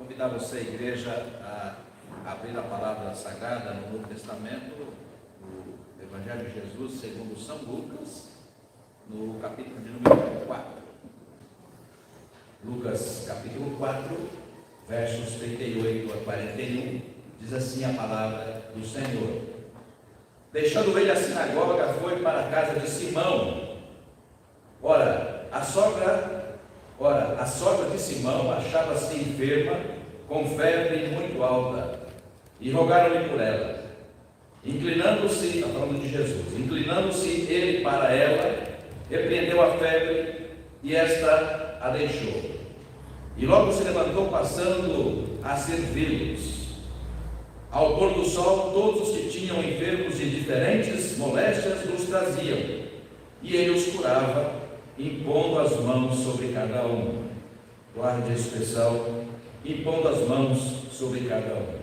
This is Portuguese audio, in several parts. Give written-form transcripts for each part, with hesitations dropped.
convidar você, igreja, a abrir a palavra sagrada no Novo Testamento, o Evangelho de Jesus segundo São Lucas, no capítulo de número 4. Lucas, capítulo 4, versos 38 a 41, diz assim a palavra do Senhor. Deixando ele a sinagoga, foi para a casa de Simão. Ora, a sogra de Simão achava-se enferma, com febre muito alta, e rogaram-lhe por ela. Inclinando-se, está falando de Jesus, inclinando-se ele para ela, repreendeu a febre, e esta a deixou. E logo se levantou, passando a servi-los. Ao pôr do sol, todos os que tinham enfermos de diferentes moléstias os traziam, e ele os curava, impondo as mãos sobre cada um. Guarde a expressão, impondo as mãos sobre cada um.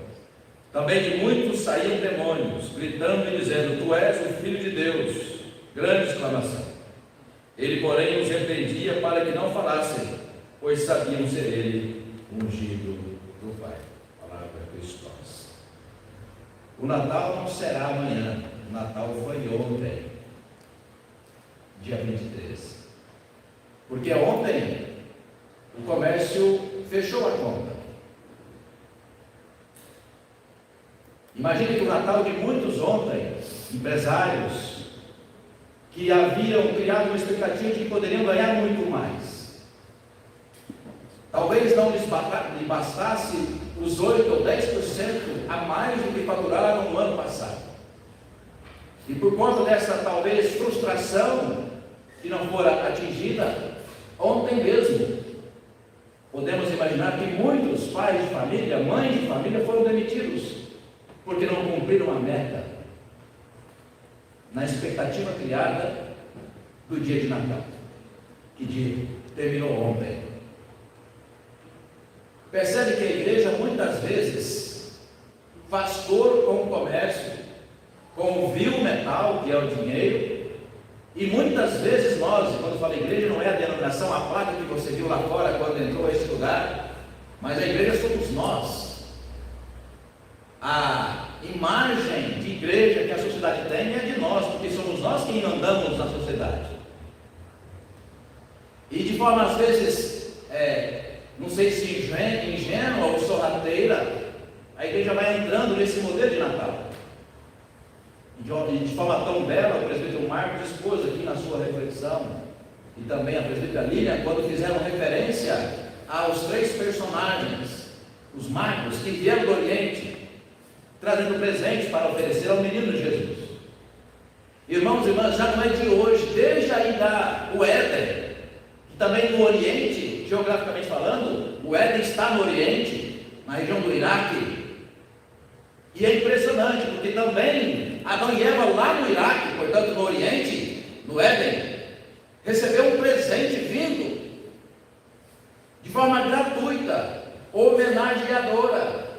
Também de muitos saíam demônios, gritando e dizendo: Tu és o Filho de Deus. Grande exclamação. Ele, porém, os repreendia para que não falassem, pois sabiam ser ele ungido do Pai. Palavra Cristos. O Natal não será amanhã, o Natal foi ontem, dia 23. Porque ontem o comércio fechou a conta. Imagine que o Natal de muitos ontem, empresários, que haviam criado uma expectativa de que poderiam ganhar muito mais. Talvez não lhes bastasse os 8 ou 10% a mais do que faturaram no ano passado. E por conta dessa talvez frustração que não fora atingida, ontem mesmo, podemos imaginar que muitos pais de família, mães de família foram demitidos, porque não cumpriram a meta, na expectativa criada do dia de Natal, que terminou ontem. Percebe que a igreja muitas vezes faz coro com o comércio, com o vil metal, que é o dinheiro, e muitas vezes nós, quando fala igreja, não é a denominação, a placa que você viu lá fora quando entrou a esse lugar, mas a igreja somos nós. A imagem de igreja que a sociedade tem é de nós, porque somos nós quem andamos na sociedade. E de forma às vezes, não sei se ingênua ou sorrateira, a igreja vai entrando nesse modelo de Natal. E de forma tão bela, o presbítero Marcos expôs aqui na sua reflexão, e também a presbítera Lília, quando fizeram referência aos 3 personagens, os magos que vieram do Oriente, trazendo presentes para oferecer ao menino Jesus. Irmãos e irmãs, já não é de hoje, desde aí o Éden, que também no Oriente, geograficamente falando, o Éden está no Oriente, na região do Iraque, e é impressionante, porque também Adão e Eva lá no Iraque, portanto no Oriente, no Éden, recebeu um presente vindo, de forma gratuita, homenageadora.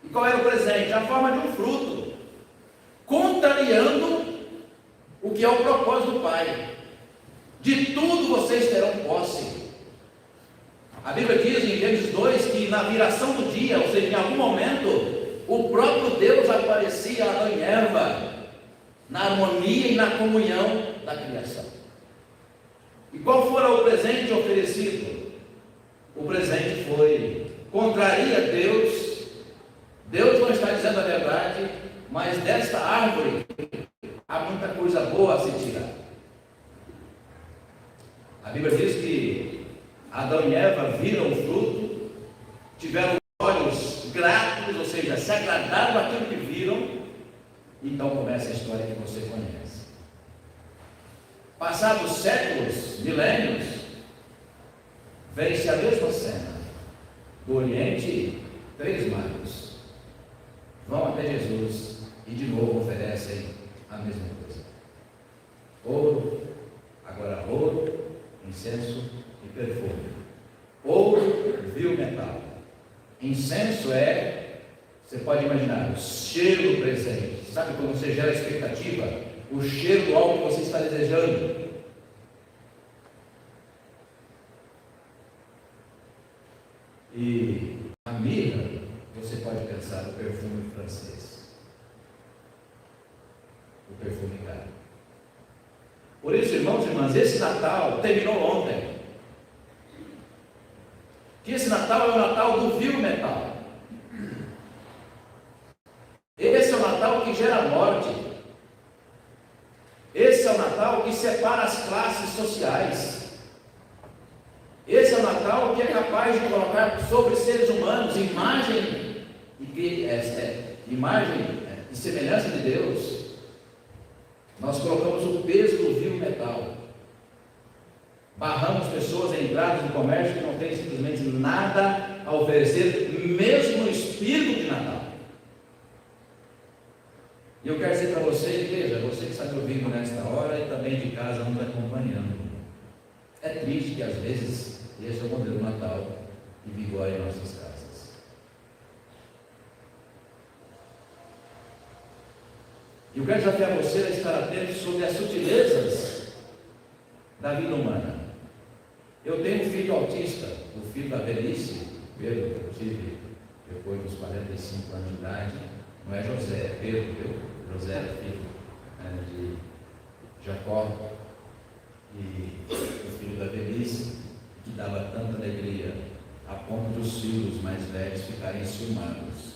E qual era o presente? A forma de um fruto, contrariando o que é o propósito do Pai. De tudo vocês terão posse. A Bíblia diz em Gênesis 2 que na viração do dia, ou seja, em algum momento, o próprio Deus aparecia a Adão e Eva, na harmonia e na comunhão da criação. E qual fora o presente oferecido? O presente foi: contraria Deus. Deus não está dizendo a verdade, mas desta árvore há muita coisa boa a se tirar. A Bíblia diz que Adão e Eva viram o fruto, tiveram olhos gratos, ou seja, se agradaram daquilo que viram, então começa a história que você conhece. Passados séculos, milênios, vem-se a mesma cena. Do Oriente, 3 magos vão até Jesus e de novo oferecem a mesma coisa. Ouro, agora ouro, incenso e perfume. Ouro, vil metal. Incenso você pode imaginar, o cheiro do presente. Sabe quando você gera expectativa? O cheiro do algo que você está desejando. E a mirra, você pode pensar no perfume francês, o perfume caro. Por isso, irmãos e irmãs, esse Natal terminou ontem. Que esse Natal é o Natal do vil metal. Esse é o Natal que gera morte. Esse é o Natal que separa as classes sociais. Esse é o Natal que é capaz de colocar sobre seres humanos imagem e semelhança de Deus. Nós colocamos o peso do vil metal. Barramos pessoas em entradas no comércio que não têm simplesmente nada a oferecer, mesmo no espírito de Natal. E eu quero dizer para você, igreja, você que está me ouvindo nesta hora e também de casa nos acompanhando, é triste que às vezes esse é o modelo Natal que vigora em nossas casas. E eu quero desafiar você a estar atento sobre as sutilezas da vida humana. Eu tenho um filho autista, o filho da velhice, Pedro, que eu tive depois dos 45 anos de idade. Não é José, é Pedro, viu? José era filho de Jacó, e o filho da velhice, que dava tanta alegria, a ponto dos filhos mais velhos ficarem ciumados.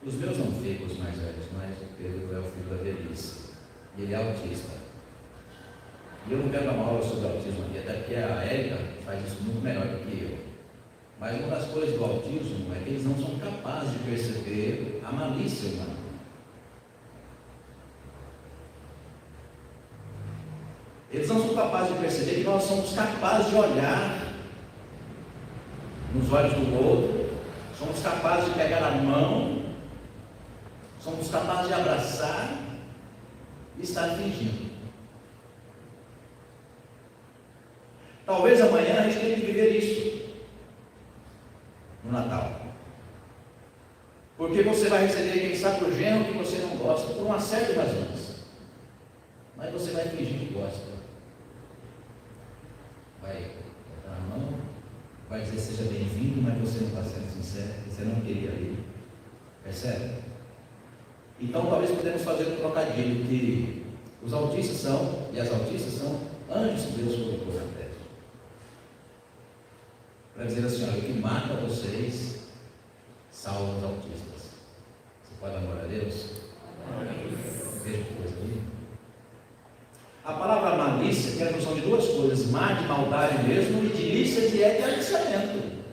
Os meus não ficam os mais velhos, mas Pedro é o filho da velhice, e ele é autista. E eu não quero dar uma aula sobre autismo aqui, até porque a Érica faz isso muito melhor do que eu. Mas uma das coisas do autismo é que eles não são capazes de perceber a malícia humana. Eles não são capazes de perceber que nós somos capazes de olhar nos olhos do outro, somos capazes de pegar a mão, somos capazes de abraçar e estar fingindo. Talvez amanhã a gente tenha que viver isso no Natal. Porque você vai receber, quem sabe, o genro que você não gosta, por uma série de razões. Mas você vai fingir que gosta. Vai botar a mão, vai dizer seja bem-vindo, mas você não está sendo sincero, você não queria ir. Percebe? Então talvez podemos fazer um trocadilho que os autistas são, e as autistas são, anjos que Deus colocou na terra. Para dizer assim, olha, o que mata vocês salva os autistas. Você pode amar a Deus? Veja que coisa ali. A palavra malícia tem a função de duas coisas: má de maldade mesmo, e de lícia de aliciamento,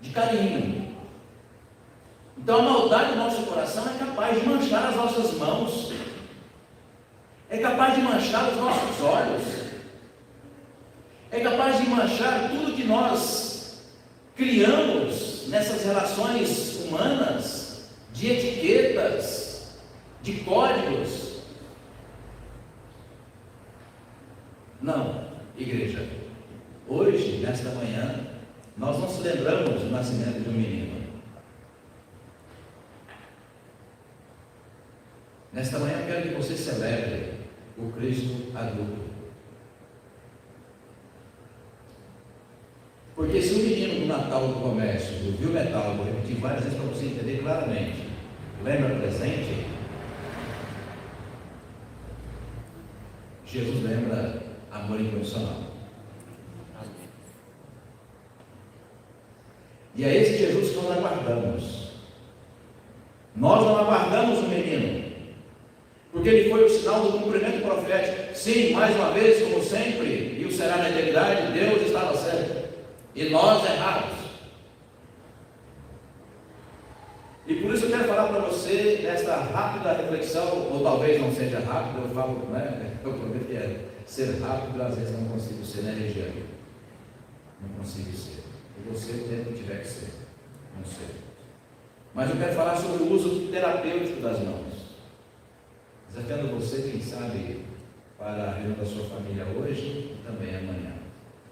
de carinho. Então a maldade do nosso coração é capaz de manchar as nossas mãos, é capaz de manchar os nossos olhos, é capaz de manchar tudo que nós criamos nessas relações humanas, de etiquetas, de códigos. Não, igreja, hoje, nesta manhã, nós não celebramos o nascimento de um menino. Nesta manhã eu quero que você celebre o Cristo adulto. Porque se o menino do Natal do comércio, do vil metal, eu vou repetir várias vezes para você entender claramente, lembra presente, Jesus lembra amor incondicional. E é esse Jesus que nós aguardamos. Nós não aguardamos o menino, porque ele foi o sinal do cumprimento profético. Sim, mais uma vez, como sempre, e o será na eternidade, Deus estava certo. E nós errados. E por isso eu quero falar para você, nesta rápida reflexão, ou talvez não seja rápida, eu falo, né? Eu prometo que é ser rápido, às vezes não consigo ser, né, Regiane? Não consigo ser. E você o tempo que tiver que ser. Não sei. Mas eu quero falar sobre o uso terapêutico das mãos. Desafiando você, quem sabe, para a reunião da sua família hoje e também amanhã.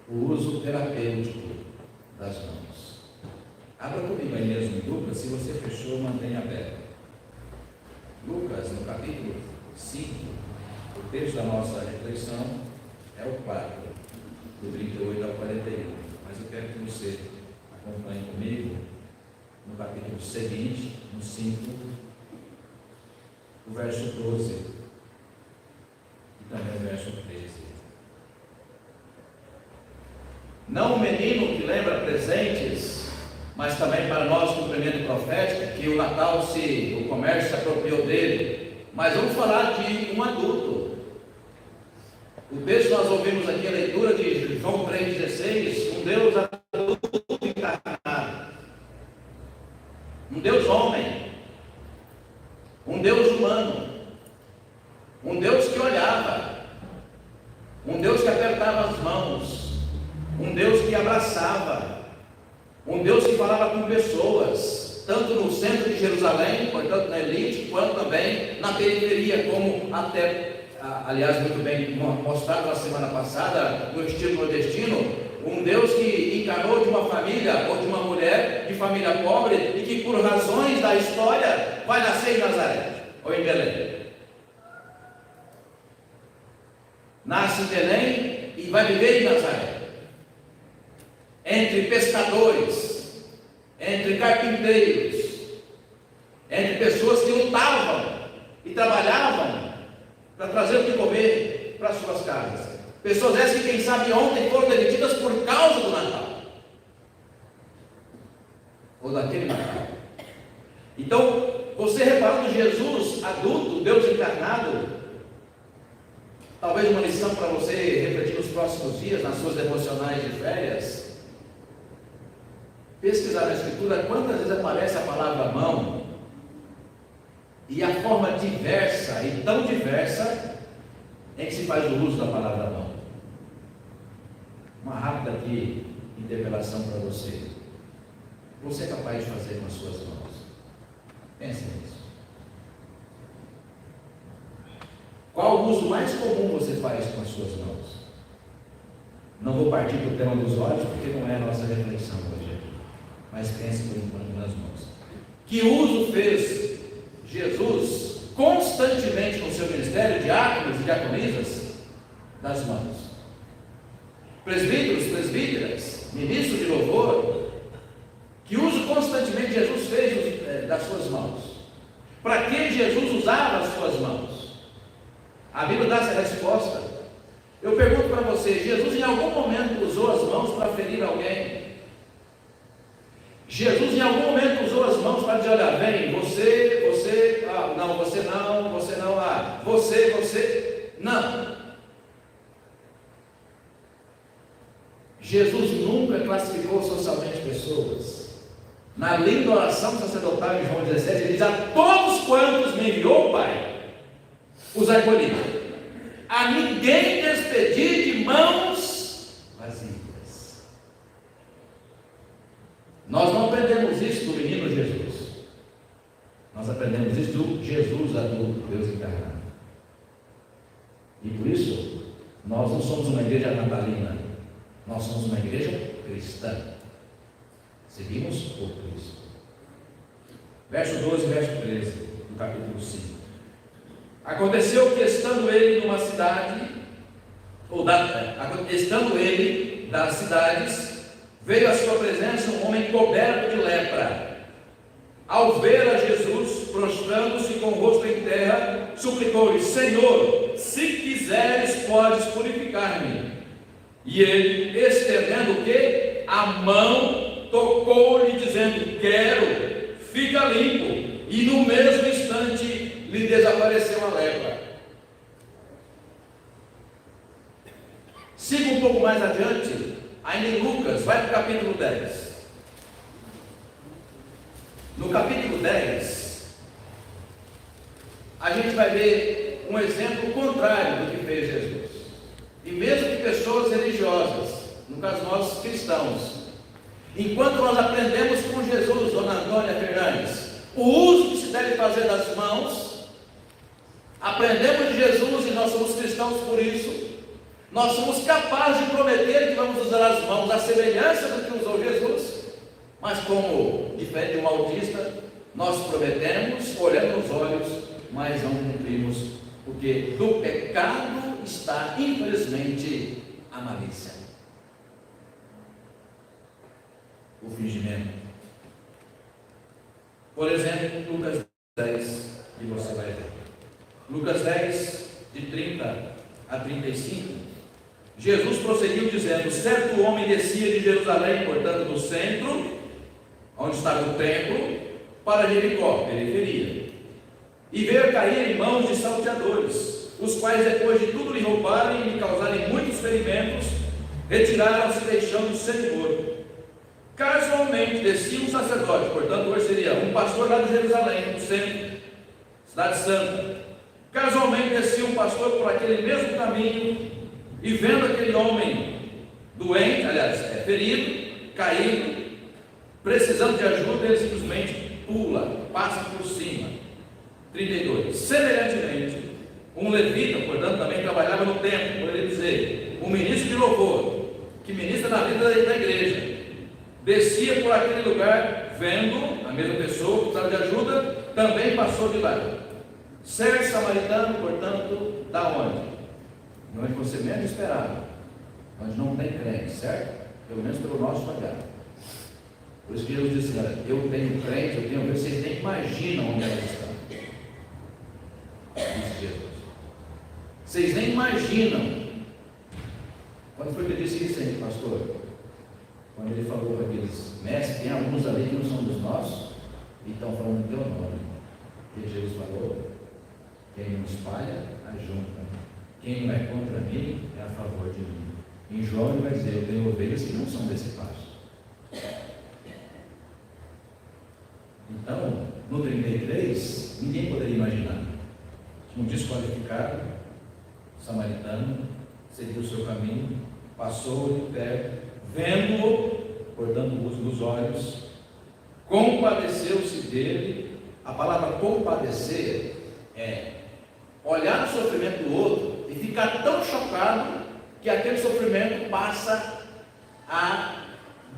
O uso terapêutico das mãos. Abra comigo aí mesmo em Lucas, se você fechou, mantenha aberto. Lucas, no capítulo 5, o texto da nossa reflexão é o 4, do 38 ao 41. Mas eu quero que você acompanhe comigo seguinte, no 5, o verso 12 e também o verso 13. Não o menino que lembra presentes, mas também para nós cumprimento profético, que o Natal o comércio se apropriou dele, mas vamos falar de um adulto. O texto nós ouvimos aqui a leitura de João 3,16, um Deus adulto encarnado, um Deus homem, um Deus humano, um Deus que olhava, um Deus que apertava as mãos, um Deus que abraçava, um Deus que falava com pessoas, tanto no centro de Jerusalém, portanto na elite, quanto também na periferia, como até, aliás, muito bem mostrado na semana passada, no estilo nordestino, um Deus que encarnou de uma família ou de uma mulher de família pobre e que por razões da história vai nascer em Nazaré ou em Belém. Nasce em Belém e vai viver em Nazaré, entre pescadores, entre carpinteiros, entre pessoas que lutavam e trabalhavam para trazer o que comer para suas casas. Pessoas essas que, quem sabe, ontem foram demitidas por causa do Natal, ou daquele Natal. Então, você reparando Jesus adulto, Deus encarnado, talvez uma lição para você refletir nos próximos dias, nas suas devocionais de férias, pesquisar na Escritura quantas vezes aparece a palavra mão, e a forma diversa e tão diversa em que se faz o uso da palavra mão. Uma rápida aqui interpelação para você. Você é capaz de fazer com as suas mãos? Pense nisso. Qual o uso mais comum você faz com as suas mãos? Não vou partir para o tema dos olhos, porque não é a nossa reflexão hoje, mas pense por enquanto nas mãos. Que uso fez Jesus constantemente no seu ministério, diáconos e diaconisas, das mãos? Presbíteros, presbíteras, ministros de louvor, que uso constantemente Jesus fez das suas mãos? Para que Jesus usava as suas mãos? A Bíblia dá essa resposta. Eu pergunto para você, Jesus em algum momento usou as mãos para ferir alguém? Jesus em algum momento usou as mãos para dizer, olha, vem, você, não, você não, você, não. Jesus nunca classificou socialmente pessoas. Na linda oração sacerdotal em João 17, ele diz, a todos quantos me enviou o Pai, os acolhi. A ninguém despedir de mãos vazias. Nós não aprendemos isso do menino Jesus. Nós aprendemos isso do Jesus adulto, Deus encarnado. E por isso, nós não somos uma igreja natalina. Nós somos uma igreja cristã. Seguimos por Cristo. Verso 12 e verso 13, do capítulo 5. Aconteceu que estando ele numa cidade, estando ele das cidades, veio à sua presença um homem coberto de lepra. Ao ver a Jesus, prostrando-se com o rosto em terra, suplicou-lhe, Senhor, se quiseres, podes purificar-me. E ele, estendendo o quê? A mão, tocou-lhe, dizendo, quero, fica limpo. E no mesmo instante, lhe desapareceu a lepra. Siga um pouco mais adiante, ainda em Lucas, vai para o capítulo 10. No capítulo 10, a gente vai ver um exemplo contrário do que fez Jesus. E mesmo que pessoas religiosas, no caso nós cristãos, enquanto nós aprendemos com Jesus, Dona Antônia Fernandes, o uso que se deve fazer das mãos, aprendemos de Jesus e nós somos cristãos por isso, nós somos capazes de prometer que vamos usar as mãos à semelhança do que usou Jesus, mas como diferente de um autista, nós prometemos, olhando nos olhos, mas não cumprimos, porque do pecado está, infelizmente, a malícia, o fingimento. Por exemplo, Lucas 10, que você vai ver. Lucas 10, de 30 a 35. Jesus prosseguiu dizendo: certo homem descia de Jerusalém, portanto do centro, onde estava o templo, para Jericó, periferia, e veio a cair em mãos de salteadores, os quais, depois de tudo lhe roubarem e lhe causarem muitos ferimentos, retiraram-se deixando sem morto. Casualmente descia um sacerdote, portanto hoje seria um pastor lá de Jerusalém, no centro, cidade santa. Casualmente descia um pastor por aquele mesmo caminho, e vendo aquele homem doente, aliás, ferido, caído, precisando de ajuda, ele simplesmente pula, passa por cima. 32. Semelhantemente, um levita, portanto, também trabalhava no templo, por ele dizer, um ministro de louvor, que ministra na vida da igreja, descia por aquele lugar, vendo a mesma pessoa que precisava de ajuda, também passou de lá. Certo samaritano, portanto, da onde? Onde você menos esperava, onde não tem crente, certo? Pelo menos pelo nosso olhar. Por isso que Jesus disse: olha, eu tenho crente, eu tenho, vocês nem imaginam onde elas estão. Disse Jesus. Vocês nem imaginam. Quando foi que ele disse isso aí, pastor? Quando ele falou para aqueles mestres, tem alguns ali que não são dos nossos, e estão falando do teu nome. E Jesus falou: quem não espalha, ajunta. Quem não é contra mim, é a favor de mim. Em João ele vai dizer: eu tenho ovelhas que não são desse pasto. Então, no 33, ninguém poderia imaginar. Um desqualificado, samaritano, seguiu o seu caminho, passou de perto, vendo-o, portanto, nos olhos, compadeceu-se dele. A palavra compadecer é olhar o sofrimento do outro e ficar tão chocado que aquele sofrimento passa a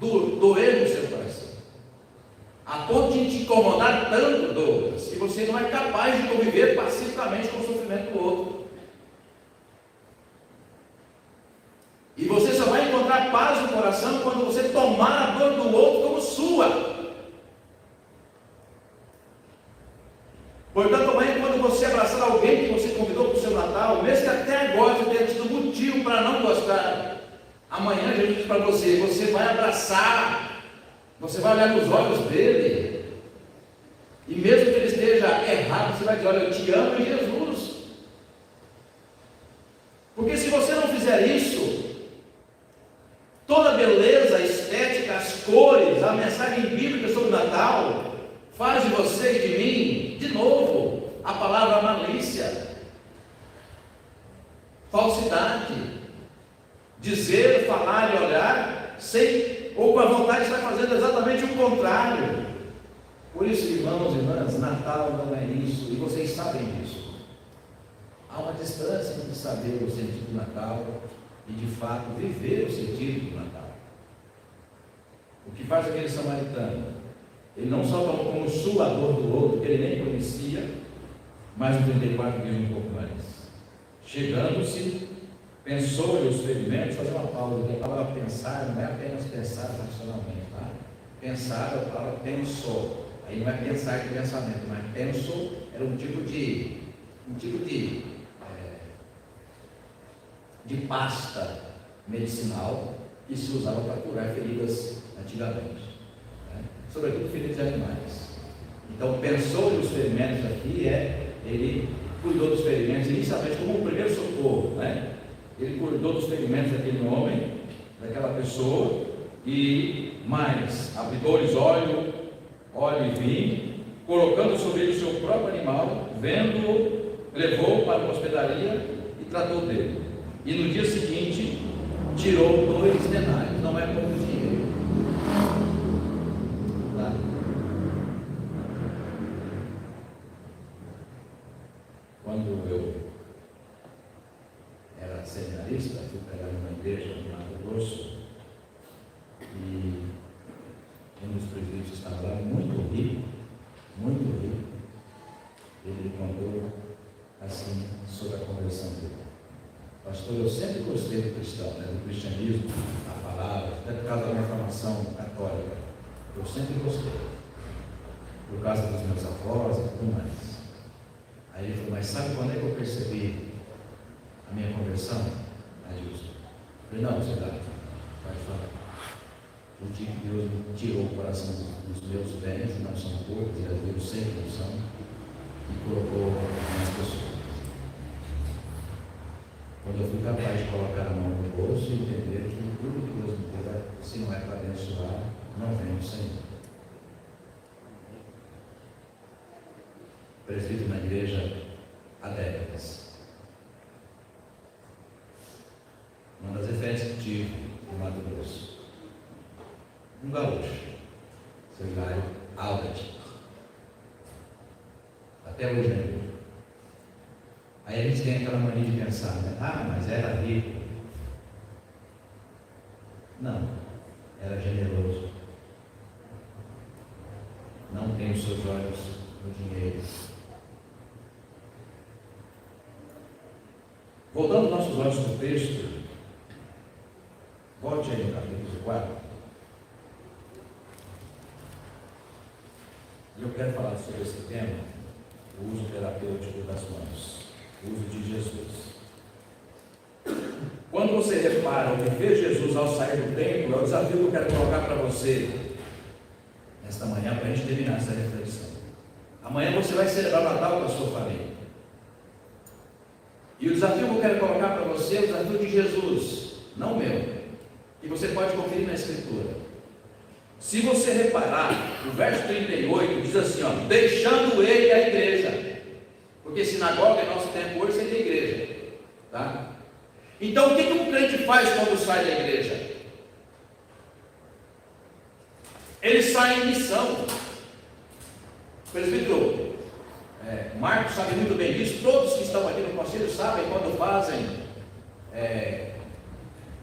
doer no seu coração, a ponto de te incomodar tanto, Douglas, que você não é capaz de conviver pacificamente com o sofrimento do outro. E você só vai encontrar paz no coração quando você tomar a dor do outro como sua. Portanto, amanhã, quando você abraçar alguém que você convidou para o seu Natal, mesmo que até agora você tenha tido motivo para não gostar, amanhã Jesus diz para você: você vai abraçar, você vai olhar nos olhos dele, e mesmo que ele esteja errado, você vai dizer: olha, eu te amo em Jesus. Porque se você não fizer isso, toda a beleza, a estética, as cores, a mensagem bíblica sobre o Natal faz de você e de mim, de novo, a palavra malícia, falsidade, dizer, falar e olhar, sem, ou com a vontade de estar fazendo exatamente o contrário. Por isso, irmãos e irmãs, Natal não é isso, e vocês sabem disso. Há uma distância entre saber o sentido do Natal e, de fato, viver o sentido do Natal. O que faz aquele samaritano? Ele não só tomou como sua dor do outro, que ele nem conhecia, mas no 34 diz um pouco mais. Chegando-se, pensou-lhe os ferimentos, fazer uma pausa, porque a palavra pensar não é apenas pensar racionalmente, tá? Pensar, a palavra pensou. Aí não é pensar de pensamento, mas pensou era um tipo de pasta medicinal que se usava para curar feridas antigamente, né? Sobretudo feridas de animais. Então, pensou nos ferimentos aqui, ele cuidou dos ferimentos inicialmente como um primeiro socorro, né? Ele cuidou dos ferimentos daquele homem, daquela pessoa, e mais, aplicou-lhes óleo e vinho, colocando sobre ele o seu próprio animal, vendo-o, levou-o para uma hospedaria e tratou dele. E no dia seguinte, tirou 2 denários, não é pouco dinheiro. Tá? Quando eu era seminarista, fui pregar numa igreja no Mato Grosso, e um dos presbíteros que estava lá, muito rico, ele contou assim sobre a conversão dele. Pastor, eu sempre gostei do cristão, né, do cristianismo, a palavra, até por causa da minha formação católica. Eu sempre gostei. por causa dos meus avós e tudo mais. Aí ele falou, mas sabe quando é que eu percebi a minha conversão? Aí eu falei, não, você vai falar. O dia que Deus tirou o coração dos meus bens, não são poucos, e às vezes sempre não são, e colocou nas pessoas. Quando eu fui capaz de colocar a mão no bolso e entender que tudo que Deus me deu, se não é para abençoar, não vem do Senhor. Presbítero na igreja há décadas. Uma das referências que tive no Mato Grosso. Um gaúcho, seu Hilário Albert. Até hoje ainda. Aí a gente tem aquela mania de pensar, né? Ah, mas era rico. Não, era generoso. Não tem os seus olhos no dinheiro. Voltando nossos olhos para o texto, volte aí no capítulo 4. E eu quero falar sobre esse tema, o uso terapêutico das mãos. O uso de Jesus. Quando você repara o que fez Jesus ao sair do templo, é o desafio que eu quero colocar para você nesta manhã, para a gente terminar essa reflexão. Amanhã você vai celebrar o Natal com a sua família. E o desafio que eu quero colocar para você é o desafio de Jesus, não o meu. E você pode conferir na Escritura. Se você reparar, o verso 38 diz assim, ó, deixando ele a igreja. Porque sinagoga é nosso tempo hoje sem ter igreja. Tá? Então o que um crente faz quando sai da igreja? Ele sai em missão. Presbítero, Marcos sabe muito bem disso. Todos que estão aqui no conselho sabem quando fazem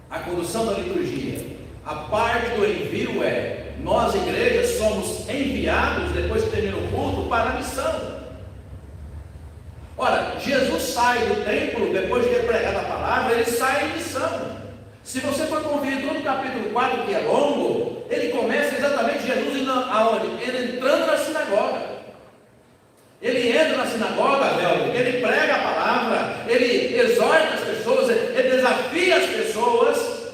a condução da liturgia. A parte do envio nós, igrejas, somos enviados, depois que termina o culto, para a missão. Ora, Jesus sai do templo, depois de ter pregado a palavra, ele sai em missão. Se você for conferir todo o capítulo 4, que é longo, ele começa exatamente Jesus indo aonde? Ele entrando na sinagoga. Ele entra na sinagoga, velho, ele prega a palavra, ele exorta as pessoas, ele desafia as pessoas,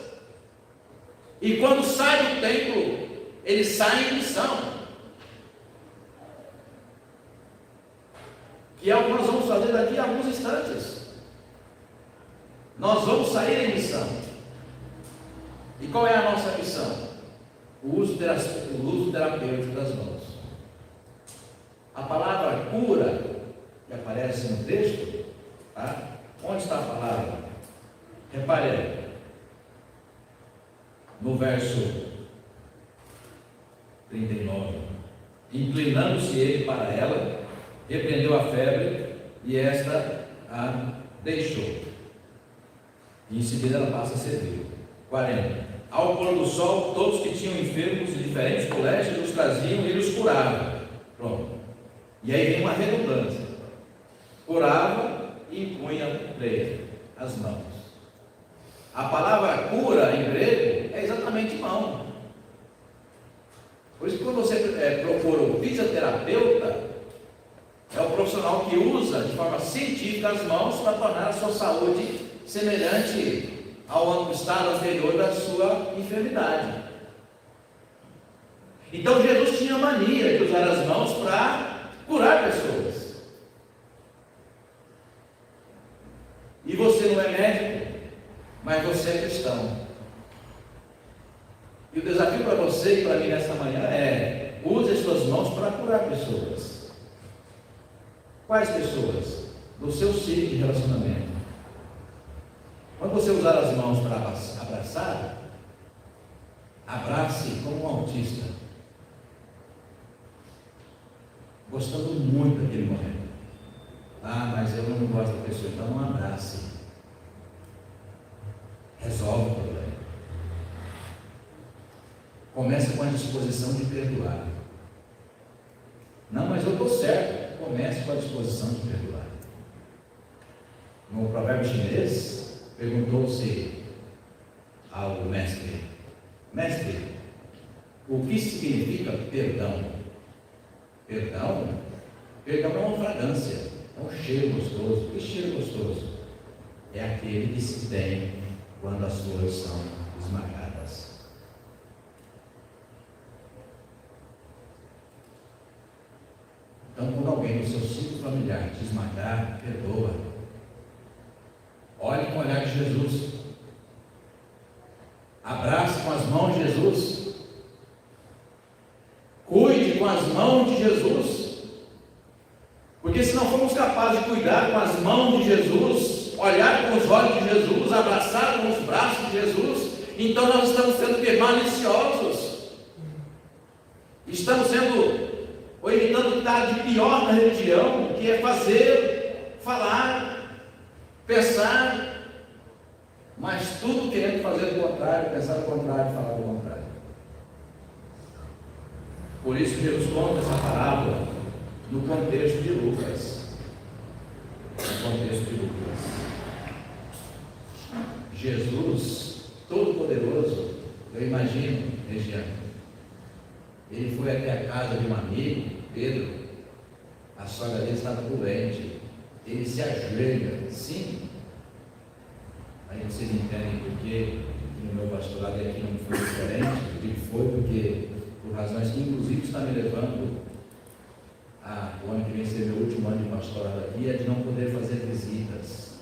e quando sai do templo, ele sai em missão. Que é o que nós vamos fazer daqui a alguns instantes. Nós vamos sair em missão. E qual é a nossa missão? O uso terapêutico das mãos. A palavra cura, que aparece no texto, tá? Onde está a palavra? Repare aí. No verso 39. Inclinando-se ele para ela, repreendeu a febre e esta a deixou. E em seguida ela passa a servir. 40. Ao pôr do sol, todos que tinham enfermos de diferentes colégios os traziam e os curavam. Pronto. E aí vem uma redundância. Curava e impunha as mãos. A palavra cura em grego é exatamente mão. Por isso que quando você procura um fisioterapeuta, é o profissional que usa de forma científica as mãos para tornar a sua saúde semelhante ao estado anterior da sua enfermidade. Então Jesus tinha mania de usar as mãos para curar pessoas. E você não é médico, mas você é cristão. E o desafio para você e para mim nesta manhã é: use as suas mãos para curar pessoas. Quais pessoas? Do seu ciclo de relacionamento. Quando você usar as mãos para abraçar, abrace como um autista, gostando muito daquele momento. Ah, mas eu não gosto da pessoa, então não abrace. Resolve o problema. Começa com a disposição de perdoar. Não, mas eu estou certo. Comece com a disposição de perdoar. No provérbio chinês, perguntou-se ao mestre: Mestre, o que significa perdão? Perdão é uma fragrância, é um cheiro gostoso. Que cheiro gostoso? É aquele que se tem quando as flores são esmagadas. Então, quando alguém no seu ciclo familiar te esmagar, perdoa. Olhe com o olhar de Jesus. Abrace com as mãos de Jesus. Cuide com as mãos de Jesus. Porque se não formos capazes de cuidar com as mãos de Jesus, olhar com os olhos de Jesus, abraçar com os braços de Jesus, então nós estamos sendo maliciosos. Estamos ou imitando o que está de pior na religião, que é fazer, falar, pensar, mas tudo querendo fazer o contrário, pensar o contrário, falar o contrário. Por isso Jesus conta essa parábola no contexto de Lucas. No contexto de Lucas. Jesus, Todo-Poderoso, eu imagino, Regiane, ele foi até a casa de um amigo, Pedro, a sogra dele estava doente, ele se ajoelha, sim. Aí vocês entendem porque no meu pastorado aqui não foi diferente. Eu digo que foi porque, por razões que inclusive está me levando o ano que vem ser meu último ano de pastorado aqui, é de não poder fazer visitas.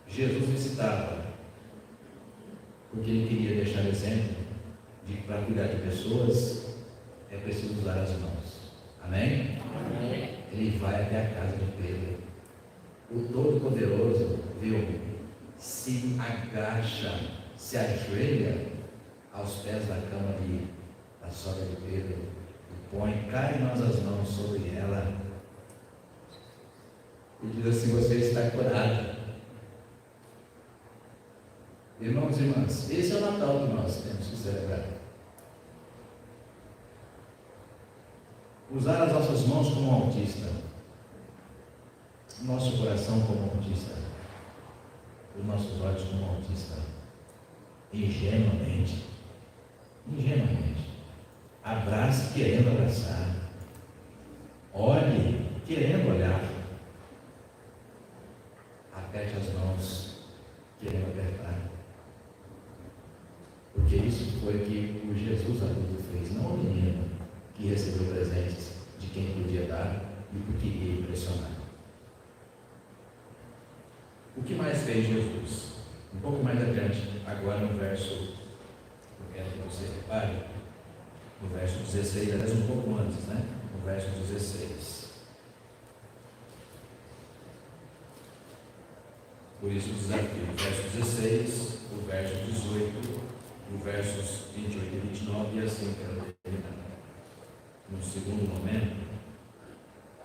Jesus visitava, porque ele queria deixar exemplo de que para cuidar de pessoas é preciso usar as mãos. Amém? Amém. Ele vai até a casa de Pedro. O Todo-Poderoso, viu, se agacha, se ajoelha aos pés da cama da sogra de Pedro e põe carinhosas mãos sobre ela e diz assim: você está curada. Irmãos e irmãs, esse é o Natal que nós temos que celebrar. Usar as nossas mãos como um autista, nosso coração como um autista, os nossos olhos como um autista, ingenuamente, abrace querendo abraçar, olhe querendo olhar, aperte as mãos querendo apertar, porque isso foi o que o Jesus adulto fez, não o menino que recebeu presentes de quem podia dar e que queria impressionar. O que mais fez Jesus? Um pouco mais adiante, agora no verso, eu quero que você repare, no verso 16, aliás um pouco antes, né? No verso 16. Por isso o desafio, o verso 16, o verso 18, o versos 28 e 29, e assim quero terminar. No segundo momento,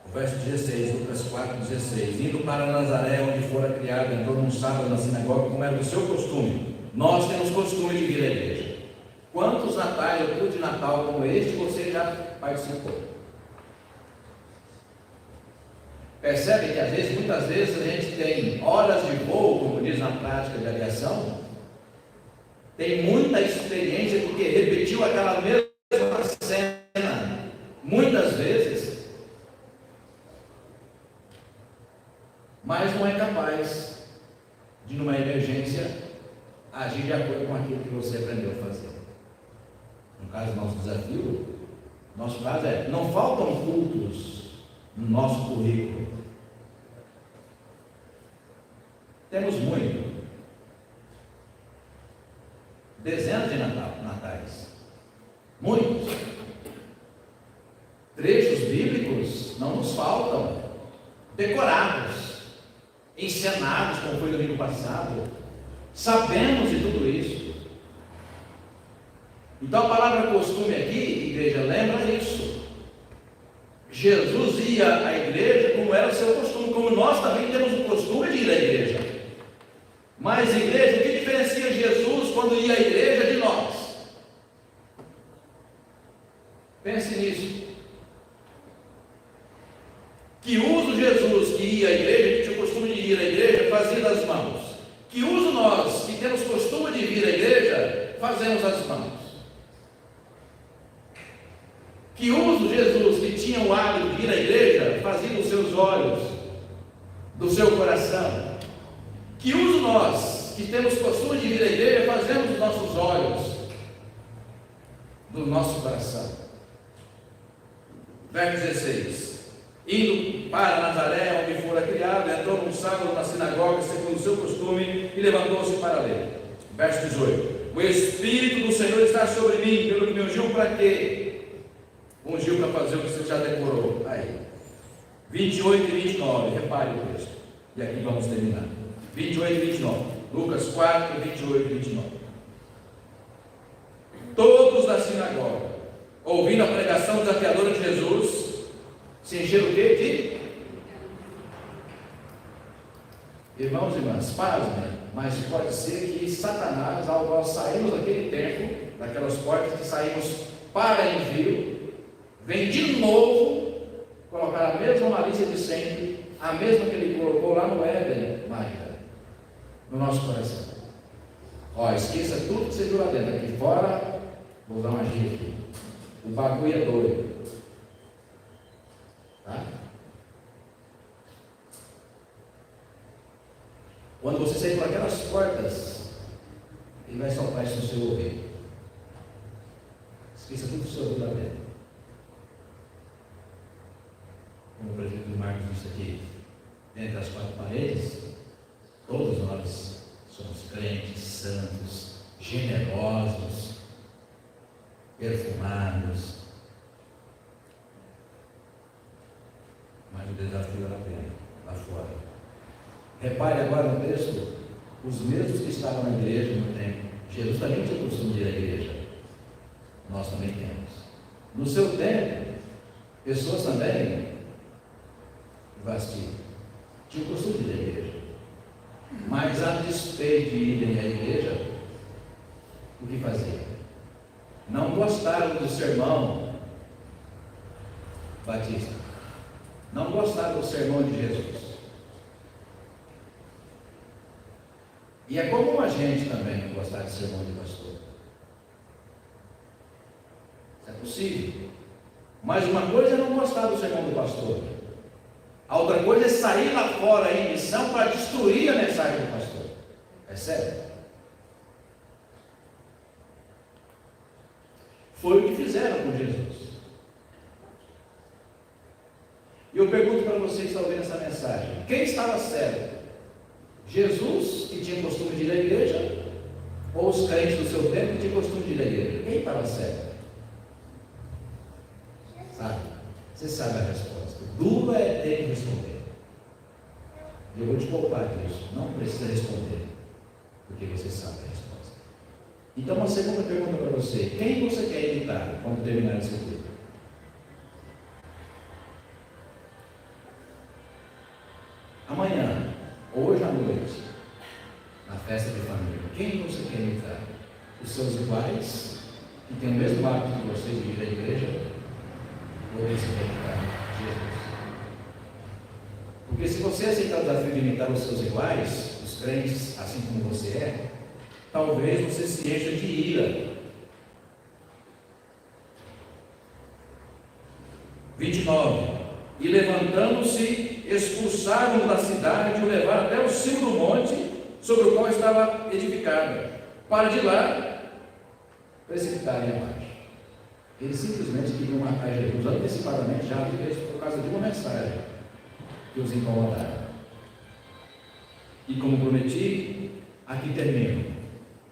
o verso 16, Lucas 4,16: indo para Nazaré, onde fora criado, entrou num sábado na sinagoga, como era o seu costume. Nós temos costume de vir à igreja. Quantos natais, ou culto de Natal como este, você já participou? Percebe que às vezes, muitas vezes, a gente tem horas de voo, como diz na prática de aviação, tem muita experiência porque repetiu aquela mesma cena muitas vezes, mas não é capaz de, numa emergência, agir de acordo com aquilo que você aprendeu a fazer. No caso, nosso caso é: não faltam cultos no nosso currículo. Temos muito. Dezenas de natais. Muitos. Trechos bíblicos não nos faltam. Decorados. Encenados, como foi no domingo passado. Sabemos de tudo isso. Então a palavra costume aqui, igreja, lembra isso. Jesus ia à igreja como era o seu costume, como nós também temos o costume de ir à igreja. Mas igreja, o que diferencia Jesus quando ia à igreja de nós? Pense nisso. Que uso Jesus que ia à igreja, que tinha o costume de ir à igreja, fazia das mãos? Que uso nós, que temos costume de vir à igreja, fazemos as mãos? Que uso Jesus, que tinha o hábito de ir à igreja, fazia dos seus olhos, do seu coração? Que uso nós, que temos costume de ir à igreja, fazemos dos nossos olhos, do nosso coração? Verso 16: indo para Nazaré, onde fora criado, entrou num sábado na sinagoga, segundo o seu costume, e levantou-se para ler. Verso 18: o Espírito do Senhor está sobre mim, pelo que me ungiu para quê? Ungiu para fazer o que você já decorou. Aí, 28 e 29, repare o texto. E aqui vamos terminar. 28 e 29. Lucas 4, 28 e 29. Todos da sinagoga, ouvindo a pregação desafiadora de Jesus, se encheram o quê? De irmãos e irmãs, pasmem, mas pode ser que Satanás, ao nós saímos daquele tempo, daquelas portas que saímos para envio, vem de novo colocar a mesma malícia de sempre, a mesma que ele colocou lá no Éden, Maria, no nosso coração. Ó, esqueça tudo que você viu lá dentro, aqui fora, vou dar uma gira aqui. O bagulho é doido. Tá? Quando você sair por aquelas portas, ele vai soprar isso no seu ouvido. Esqueça tudo que o senhor viu lá dentro. Como o prefeito Marcos disse aqui, dentro das quatro paredes, todos nós somos crentes, santos, generosos, perfumados, mas o desafio era lá fora. Repare agora no texto, os mesmos que estavam na igreja no tempo, Jesus também tinha o costume de ir à igreja, nós também temos. No seu tempo, pessoas também tinham o costume de ir à igreja, mas a despeito de irem à igreja, o que faziam? Não gostaram do sermão batista, não gostaram do sermão de Jesus. E é comum a gente também não gostar de sermão de pastor. Isso é possível. Mas uma coisa é não gostar do sermão do pastor. A outra coisa é sair lá fora em missão para destruir a mensagem do pastor. É sério? Foi o que fizeram com Jesus. E eu pergunto para vocês que estão ouvindo essa mensagem: quem estava certo? Jesus, que tinha costume de ir à igreja, ou os crentes do seu tempo que tinham costume de ir à igreja? Quem estava certo? Sabe? Você sabe a resposta. Duro é ter que responder. E eu vou te poupar disso. Não precisa responder, porque você sabe a resposta. Então, uma segunda pergunta para você: quem você quer imitar quando terminar esse livro? Amanhã, hoje à noite, na festa de família, quem você quer imitar? Os seus iguais, que têm o mesmo hábito que você de ir à igreja? Ou você quer imitar Jesus? Porque se você aceitar o desafio de imitar os seus iguais, os crentes, assim como você é, talvez você se encha de ira. 29. E levantando-se, expulsaram-no da cidade e o levaram até o cimo do monte sobre o qual estava edificada, para de lá precipitarem abaixo. Eles simplesmente queriam matar Jesus antecipadamente, já por causa de uma mensagem que os incomodava. E como prometi, aqui termino.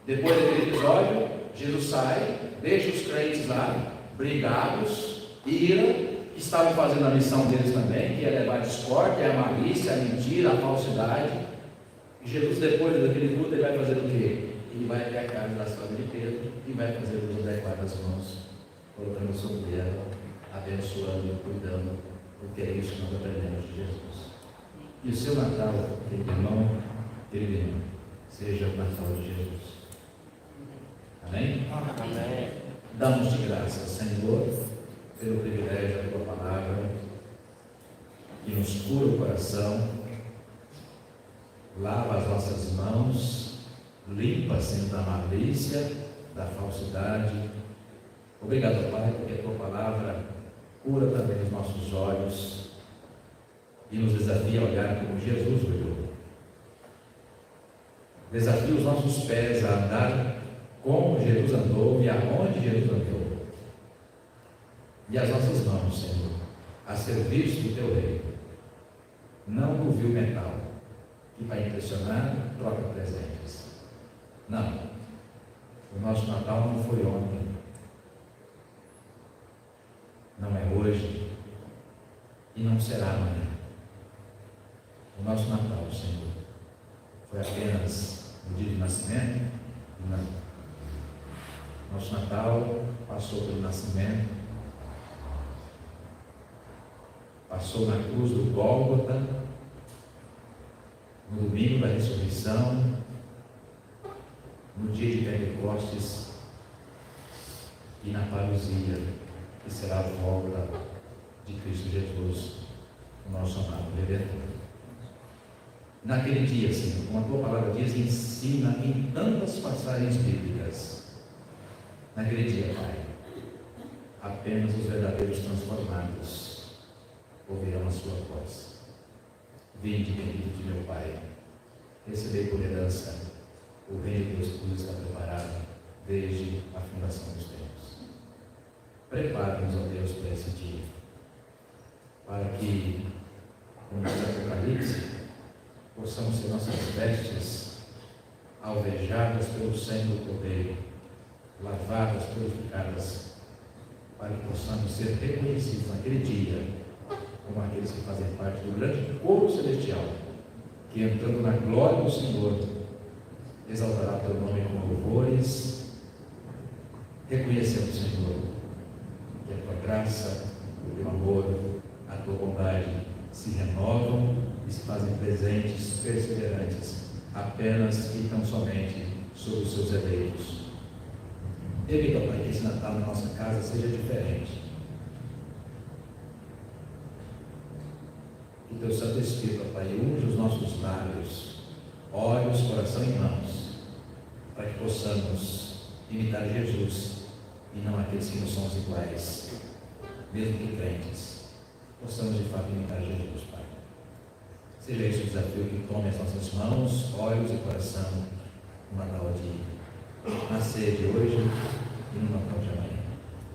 Depois daquele episódio, Jesus sai, deixa os crentes lá, brigados, ira, que estavam fazendo a missão deles também, que é levar a discórdia, a malícia, a mentira, a falsidade. E Jesus, depois daquele culto, ele vai fazer o quê? Ele vai até a casa da sogra de Pedro e vai fazer o uso adequado das mãos, colocando sobre ela, abençoando, cuidando, porque é isso que nós aprendemos de Jesus. E o seu Natal, querido irmão, querido irmão, seja o Natal de Jesus. Amém? Amém. Damos de graça, Senhor, pelo privilégio da tua palavra, que nos cura o coração, lava as nossas mãos, limpa sempre da malícia, da falsidade. Obrigado, Pai, porque a tua palavra cura também os nossos olhos e nos desafia a olhar como Jesus olhou. Desafia os nossos pés a andar como Jesus andou e aonde Jesus andou. E as nossas mãos, Senhor, a serviço do Teu reino. Não do vil metal, que para impressionar troca presentes. Não. O nosso Natal não foi ontem. Não é hoje. E não será amanhã. O nosso Natal, Senhor, foi apenas no dia de nascimento? Não. Nosso Natal passou pelo nascimento, passou na cruz do Gólgota, no domingo da ressurreição, no dia de Pentecostes e na parousia, que será a volta de Cristo Jesus, o nosso amado Redentor. Naquele dia, Senhor, como a Tua palavra diz, ensina em tantas passagens bíblicas. Naquele dia, Pai, apenas os verdadeiros transformados ouvirão a Sua voz. Vinde, bendito de meu Pai, recebei por herança o reino de Deus que nos está preparado desde a fundação dos tempos. Prepare-nos, ó Deus, para esse dia, para que, como diz Apocalipse, possamos ser nossas vestes alvejadas pelo sangue do Cordeiro, lavadas, purificadas, para que possamos ser reconhecidos naquele dia como aqueles que fazem parte do grande corpo celestial, que entrando na glória do Senhor, exaltará Teu nome com louvores, reconhecendo, Senhor, que a Tua graça, o Teu amor, a Tua bondade se renovam e se fazem presentes, perseverantes, apenas e tão somente sobre os Seus eleitos. Evita, Pai, que esse Natal na nossa casa seja diferente. Que Teu Santo Espírito, Pai, unja os nossos lábios, olhos, coração e mãos, para que possamos imitar Jesus e não aqueles que não somos iguais, mesmo que crentes, possamos de fato imitar Jesus, Pai. Seja esse o desafio que tome as nossas mãos, olhos e coração no Natal de nascer de hoje e no Natal de amanhã.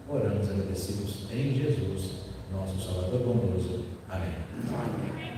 Oramos agradecidos em Jesus, nosso Salvador bondoso. Amém.